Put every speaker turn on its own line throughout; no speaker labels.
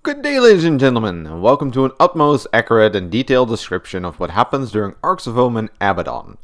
Good day, ladies and gentlemen, and welcome to an utmost accurate and detailed description of what happens during Arks of Omen Abaddon.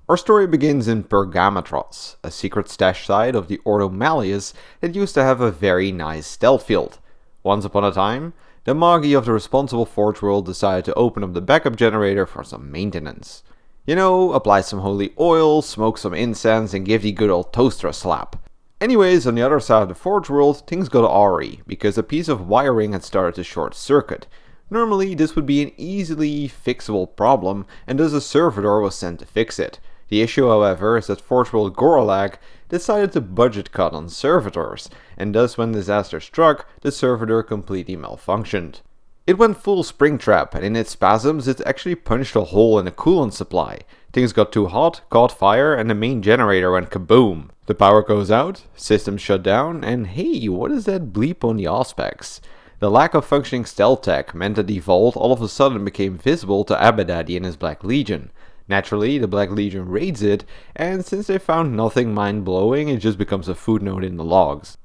Our story begins in Pergamatros, a secret stash site of the Ordo Malleus that used to have a very nice stealth field. Once upon a time, the Magi of the responsible Forge World decided to open up the backup generator for some maintenance. You know, apply some holy oil, smoke some incense, and give the good old toaster a slap. Anyways, on the other side of the Forge World, things got awry, because a piece of wiring had started to short circuit. Normally, this would be an easily fixable problem, and thus a servitor was sent to fix it. The issue, however, is that Forge World Goralag decided to budget cut on servitors, and thus when disaster struck, the servitor completely malfunctioned. It went full Springtrap, and in its spasms it actually punched a hole in the coolant supply. Things got too hot, caught fire, and the main generator went kaboom. The power goes out, systems shut down, and hey, what is that bleep on the aspects? The lack of functioning stealth tech meant that the vault all of a sudden became visible to Abaddon and his Black Legion. Naturally, the Black Legion raids it, and since they found nothing mind-blowing, it just becomes a footnote in the logs.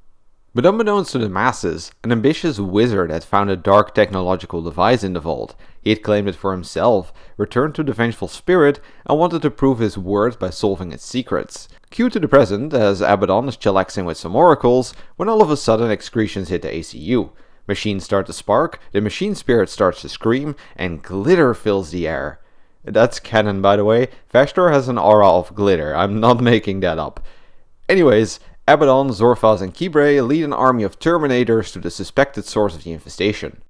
But unbeknownst to the masses, an ambitious wizard had found a dark technological device in the vault. He had claimed it for himself, returned to the vengeful spirit, and wanted to prove his worth by solving its secrets. Cue to the present, as Abaddon is chillaxing with some oracles, when all of a sudden excretions hit the ACU. Machines start to spark, the machine spirit starts to scream, and glitter fills the air. That's canon, by the way. Vashtor has an aura of glitter, I'm not making that up. Anyways, Abaddon, Zorfaz, and Kibre lead an army of Terminators to the suspected source of the infestation.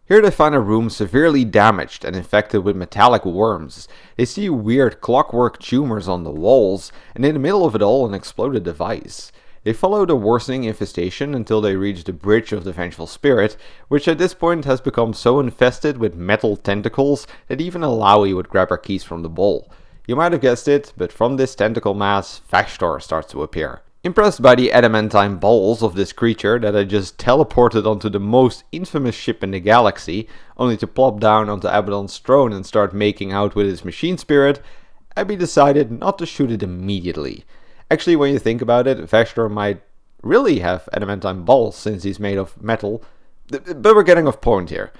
Here they find a room severely damaged and infected with metallic worms. They see weird clockwork tumors on the walls, and in the middle of it all an exploded device. They follow the worsening infestation until they reach the Bridge of the Vengeful Spirit, which at this point has become so infested with metal tentacles that even a Lowy would grab her keys from the bowl. You might have guessed it, but from this tentacle mass, Vashtor starts to appear. Impressed by the adamantine balls of this creature that I just teleported onto the most infamous ship in the galaxy, only to plop down onto Abaddon's throne and start making out with his machine spirit, Abby decided not to shoot it immediately. Actually, when you think about it, Vashtor might really have adamantine balls since he's made of metal, but we're getting off point here.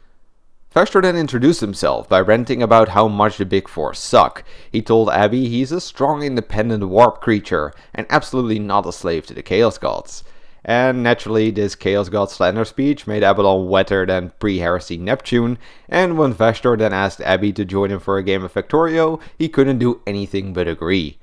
Vashtor then introduced himself by ranting about how much the Big Four suck. He told Abby he's a strong independent warp creature and absolutely not a slave to the Chaos Gods. And naturally this Chaos God slander speech made Abaddon wetter than pre-heresy Neptune, and when Vashtor then asked Abby to join him for a game of Factorio, he couldn't do anything but agree.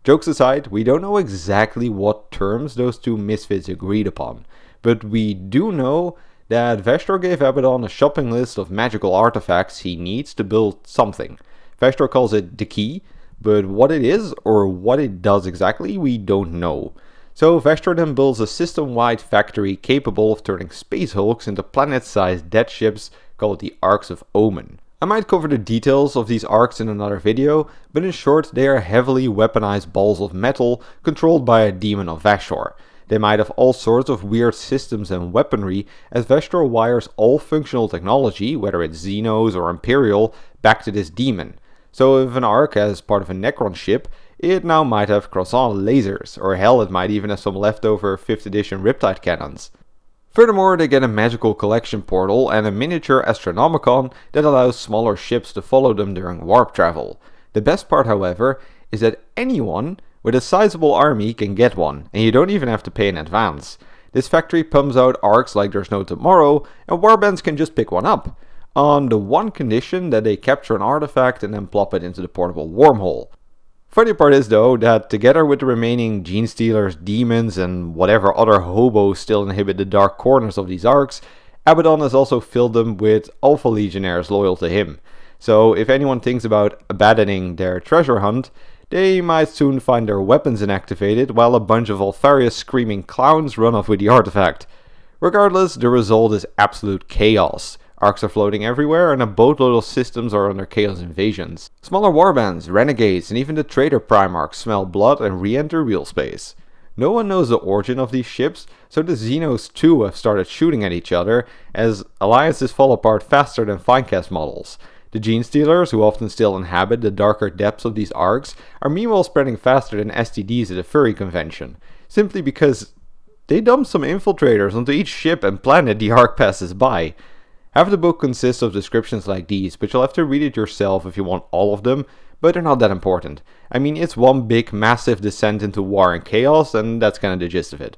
Jokes aside, we don't know exactly what terms those two misfits agreed upon, but we do know that Vashtor gave Abaddon a shopping list of magical artifacts he needs to build something. Vashtor calls it the key, but what it is or what it does exactly we don't know. So Vashtor then builds a system-wide factory capable of turning space hulks into planet-sized dead ships called the Arks of Omen. I might cover the details of these arcs in another video, but in short they are heavily weaponized balls of metal controlled by a demon of Vashtor. They might have all sorts of weird systems and weaponry, as Vashtor wires all functional technology, whether it's Xenos or Imperial, back to this demon. So if an Ark has part of a Necron ship, it now might have croissant lasers, or hell, it might even have some leftover 5th edition Riptide cannons. Furthermore, they get a magical collection portal and a miniature Astronomicon that allows smaller ships to follow them during warp travel. The best part, however, is that anyone with a sizable army can get one, and you don't even have to pay in advance. This factory pumps out arcs like there's no tomorrow, and warbands can just pick one up, on the one condition that they capture an artifact and then plop it into the portable wormhole. Funny part is though, that together with the remaining Gene Stealers, demons, and whatever other hobos still inhibit the dark corners of these arcs, Abaddon has also filled them with Alpha Legionnaires loyal to him. So if anyone thinks about abandoning their treasure hunt, they might soon find their weapons inactivated while a bunch of Alfarius screaming clowns run off with the artifact. Regardless, the result is absolute chaos. Arcs are floating everywhere and a boatload of systems are under chaos invasions. Smaller warbands, renegades, and even the traitor Primarchs smell blood and re-enter real space. No one knows the origin of these ships, so the Xenos too have started shooting at each other, as alliances fall apart faster than Finecast models. The Gene Stealers, who often still inhabit the darker depths of these arcs, are meanwhile spreading faster than STDs at a furry convention, simply because they dump some infiltrators onto each ship and planet the arc passes by. Half the book consists of descriptions like these, but you'll have to read it yourself if you want all of them, but they're not that important. I mean, it's one big massive descent into war and chaos, and that's kinda the gist of it.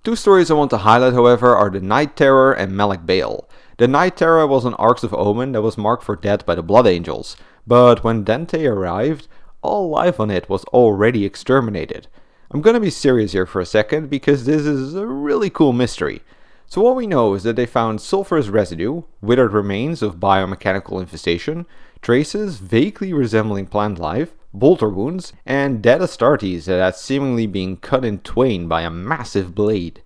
Two stories I want to highlight, however, are the Night Terror and Malik Bale. The Night Terror was an Arks of Omen that was marked for death by the Blood Angels, but when Dante arrived, all life on it was already exterminated. I'm gonna be serious here for a second, because this is a really cool mystery. So what we know is that they found sulfurous residue, withered remains of biomechanical infestation, traces vaguely resembling plant life, bolter wounds, and dead Astartes that had seemingly been cut in twain by a massive blade.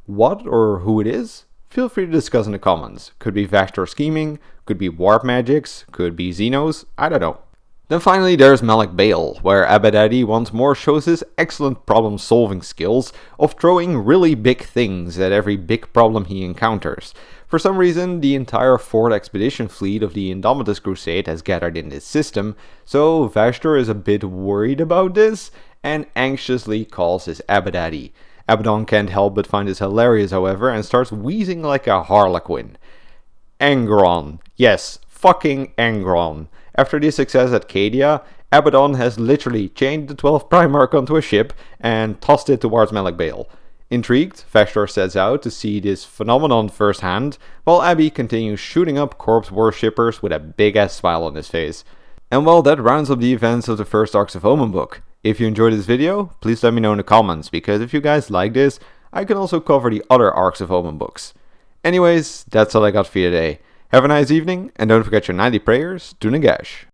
What or who it is? Feel free to discuss in the comments. Could be Vashtor scheming, could be warp magics, could be Xenos, I don't know. Then finally there's Malik Bale, where Abaddon once more shows his excellent problem solving skills of throwing really big things at every big problem he encounters. For some reason, the entire 4th expedition fleet of the Indomitus Crusade has gathered in this system, so Vashtor is a bit worried about this and anxiously calls his Abaddon. Abaddon can't help but find this hilarious, however, and starts wheezing like a harlequin. Angron. Yes, fucking Angron. After this success at Cadia, Abaddon has literally chained the 12th Primarch onto a ship and tossed it towards Malik Bale. Intrigued, Vashtor sets out to see this phenomenon firsthand, while Abby continues shooting up corpse worshippers with a big ass smile on his face. And well, that rounds up the events of the first Arks of Omen book. If you enjoyed this video, please let me know in the comments, because if you guys like this, I can also cover the other Arks of Omen books. Anyways, that's all I got for you today. Have a nice evening, and don't forget your 90 prayers to Nagash.